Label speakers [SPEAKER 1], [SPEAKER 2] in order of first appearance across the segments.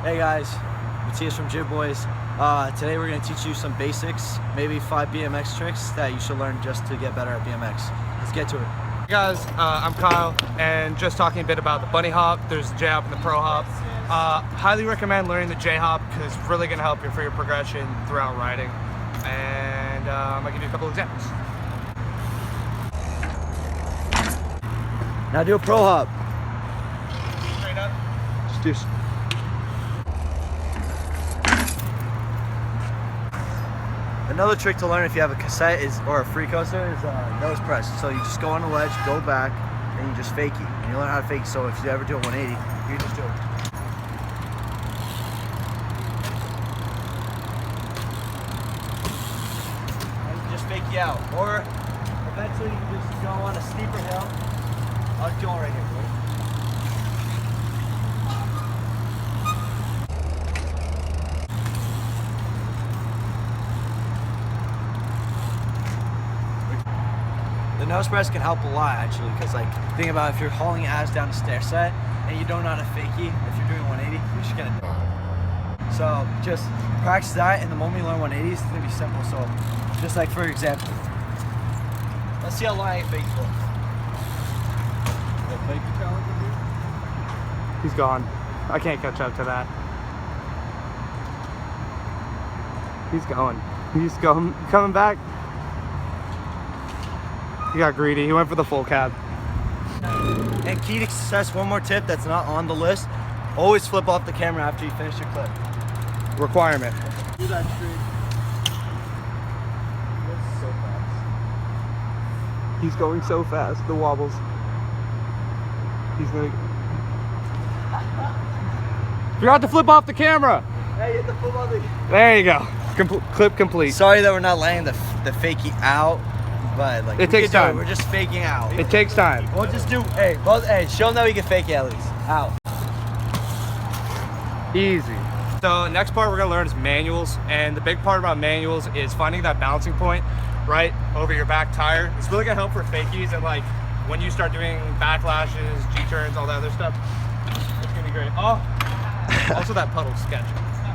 [SPEAKER 1] Hey guys, Matthias from Jib Boys. Today we're going to teach you some basics, maybe 5 BMX tricks that you should learn just to get better at BMX. Let's get to it.
[SPEAKER 2] Hey guys, I'm Kyle, and just talking a bit about the bunny hop. There's the J hop and the pro hop. Highly recommend learning the J hop because it's really going to help you for your progression throughout riding. And I'll give you a couple examples.
[SPEAKER 1] Now do a pro hop.
[SPEAKER 2] Straight up.
[SPEAKER 1] Just do. Another trick to learn if you have a cassette or a free coaster is nose press. So you just go on the ledge, go back, and you just fakie. And you learn how to fake. So if you ever do a 180, you just do it. And you just fakie out. Or eventually you can just go on a steeper hill. I'll go right here, boy. The nose press can help a lot actually, because like think about if you're hauling your ass down a stair set and you don't know how to fakie, if you're doing 180, you're just gonna do it. So just practice that, and the moment you learn 180s, it's gonna be simple. So just like for example, let's see how long I can fake for.
[SPEAKER 2] He's gone. I can't catch up to that. He's going. He's going. Coming back. He got greedy. He went for the full cab.
[SPEAKER 1] And key to success, one more tip that's not on the list: always flip off the camera after you finish your clip.
[SPEAKER 2] Requirement.
[SPEAKER 1] Do that straight. That's so fast.
[SPEAKER 2] He's going so fast. The wobbles. He's gonna. Forgot to flip off the camera.
[SPEAKER 1] Hey, hit the flip off the.
[SPEAKER 2] There you go. Clip complete.
[SPEAKER 1] Sorry that we're not letting the fakie out, but like
[SPEAKER 2] it takes time.
[SPEAKER 1] We're just faking out.
[SPEAKER 2] It takes time.
[SPEAKER 1] We'll just do. Hey, show them that we can fake it at least. Out.
[SPEAKER 2] Easy. So next part we're gonna learn is manuals, and the big part about manuals is finding that balancing point right over your back tire. It's really gonna help for fakies, and like when you start doing backlashes, G-turns, all that other stuff, it's gonna be great. Oh, also that puddle sketch.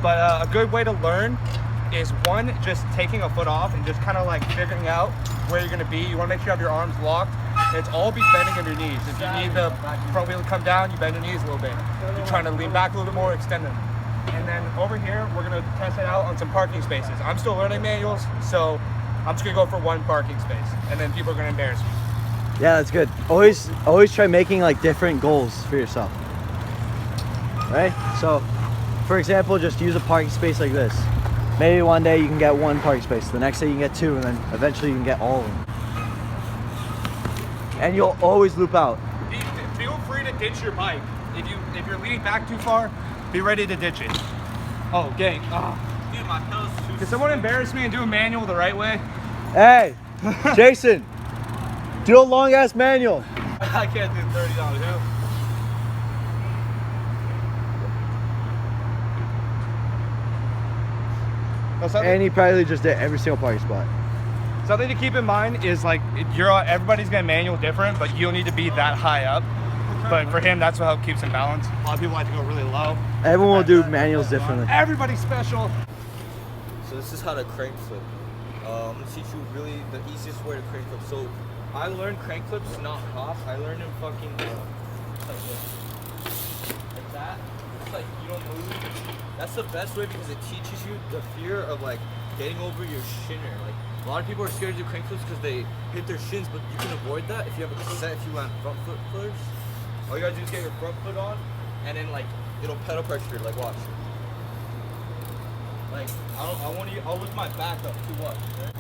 [SPEAKER 2] But a good way to learn is one, just taking a foot off and just kind of like figuring out where you're gonna be. You wanna make sure you have your arms locked. It's all be bending on your knees. If you need the front wheel to come down, you bend your knees a little bit. You're trying to lean back a little bit more, extend them. And then over here, we're gonna test it out on some parking spaces. I'm still learning manuals, so I'm just gonna go for one parking space, and then people are gonna embarrass me.
[SPEAKER 1] Yeah, that's good. Always try making like different goals for yourself. Right? So, for example, just use a parking space like this. Maybe one day you can get one parking space, the next day you can get 2, and then eventually you can get all of them. And you'll always loop out.
[SPEAKER 2] Feel free to ditch your bike. If you're leaning back too far, be ready to ditch it. Oh, gang. Oh.
[SPEAKER 3] Dude, my pedal's too
[SPEAKER 2] Can someone embarrass me and do a manual the right way?
[SPEAKER 1] Hey, Jason, do a long ass manual.
[SPEAKER 3] I can't do 30 on the hill.
[SPEAKER 1] And he probably just did every single parking spot.
[SPEAKER 2] Something to keep in mind is like everybody's gonna manual different, but you don't need to be that high up. But for him, that's what keeps him balanced. A lot of people like to go really low.
[SPEAKER 1] Everyone will do manuals differently.
[SPEAKER 2] Everybody's special.
[SPEAKER 3] So this is how to crank flip. I'm gonna teach you really the easiest way to crank flip. So I learned crank flips not hop. I learned them fucking like this. Like that. It's like you don't move. That's the best way because it teaches you the fear of like getting over your shinner. Like a lot of people are scared to do crank flips because they hit their shins, but you can avoid that if you have a cassette. If you land front foot flips, all you gotta do is get your front foot on, and then like it'll pedal pressure. Like watch. Like I'll lift my back up too much. Right?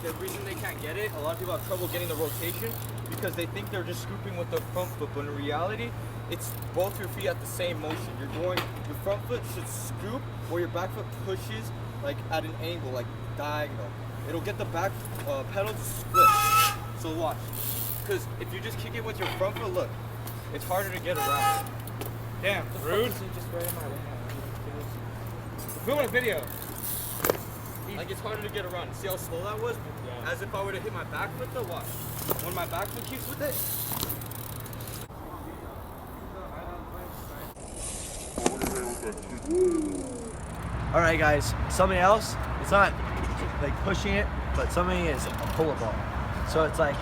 [SPEAKER 3] The reason they can't get it, a lot of people have trouble getting the rotation because they think they're just scooping with their front foot, but in reality, it's both your feet at the same motion. Your front foot should scoop where your back foot pushes like at an angle, like diagonal. It'll get the back pedal to split. So watch, because if you just kick it with your front foot, look, it's harder to get around.
[SPEAKER 2] Damn, rude.
[SPEAKER 3] Just right in my way.
[SPEAKER 2] Filming a video.
[SPEAKER 3] Like it's harder to get around. See how slow that was? Yeah. As if I were to hit my back foot though, watch. When my back foot keeps with it,
[SPEAKER 1] All right, guys, something else. It's not like pushing it, but something is a pull-up ball. So it's like,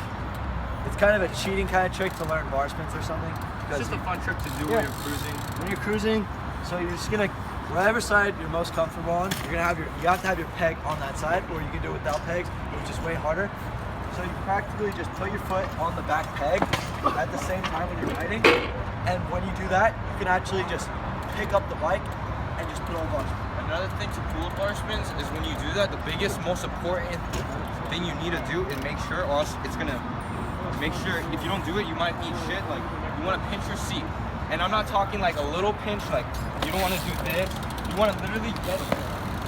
[SPEAKER 1] it's kind of a cheating kind of trick to learn bar spins or something.
[SPEAKER 3] It's just a fun trick to do when you're cruising.
[SPEAKER 1] When you're cruising, so you're just gonna, whatever side you're most comfortable on, you have to have your peg on that side, or you can do it without pegs, which is way harder. So you practically just put your foot on the back peg at the same time when you're riding, and when you do that, you can actually just pick up the bike and just pull a bar spin.
[SPEAKER 3] Another thing to pull up bar spins is when you do that, the biggest, most important thing you need to do is make sure, or else it's gonna make sure if you don't do it, you might eat shit. Like, you want to pinch your seat, and I'm not talking like a little pinch, like you don't want to do this. You want to literally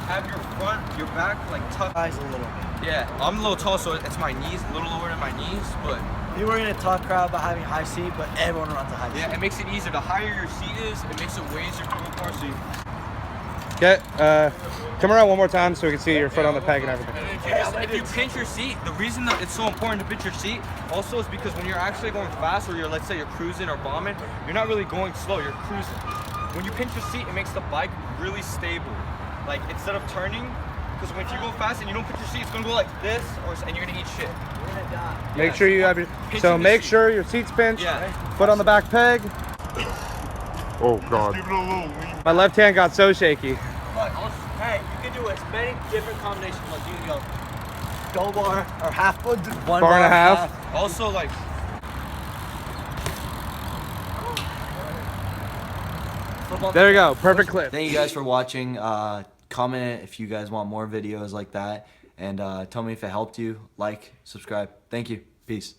[SPEAKER 3] have your front, your back like tucked.
[SPEAKER 1] Eyes a little bit.
[SPEAKER 3] Yeah, I'm a little tall, so it's my knees, a little lower than my knees, but
[SPEAKER 1] People are gonna talk crap about having a high seat, but everyone runs a high seat.
[SPEAKER 3] yeah, it makes it easier. The higher your seat is, it makes it way easier to pull apart. So you
[SPEAKER 2] Okay, come around one more time so we can see your foot on the peg and everything.
[SPEAKER 3] if you pinch your seat, the reason that it's so important to pinch your seat also is because when you're actually going fast, or let's say you're cruising or bombing, you're not really going slow, you're cruising. When you pinch your seat, it makes the bike really stable. Like, instead of turning, because if you go fast and you don't pinch your seat, it's gonna go like this, and you're gonna eat shit.
[SPEAKER 1] You're gonna die.
[SPEAKER 2] Make sure you have your, so make sure your seat's pinched, foot on the back peg. Oh God. My left hand got so shaky.
[SPEAKER 1] But hey, you can do as many different combinations. Like you can go bar or half bar, one
[SPEAKER 2] Bar and a half.
[SPEAKER 3] Also, like,
[SPEAKER 2] There you go, perfect clip.
[SPEAKER 1] Thank you guys for watching. Comment if you guys want more videos like that, and tell me if it helped you. Like, subscribe. Thank you. Peace.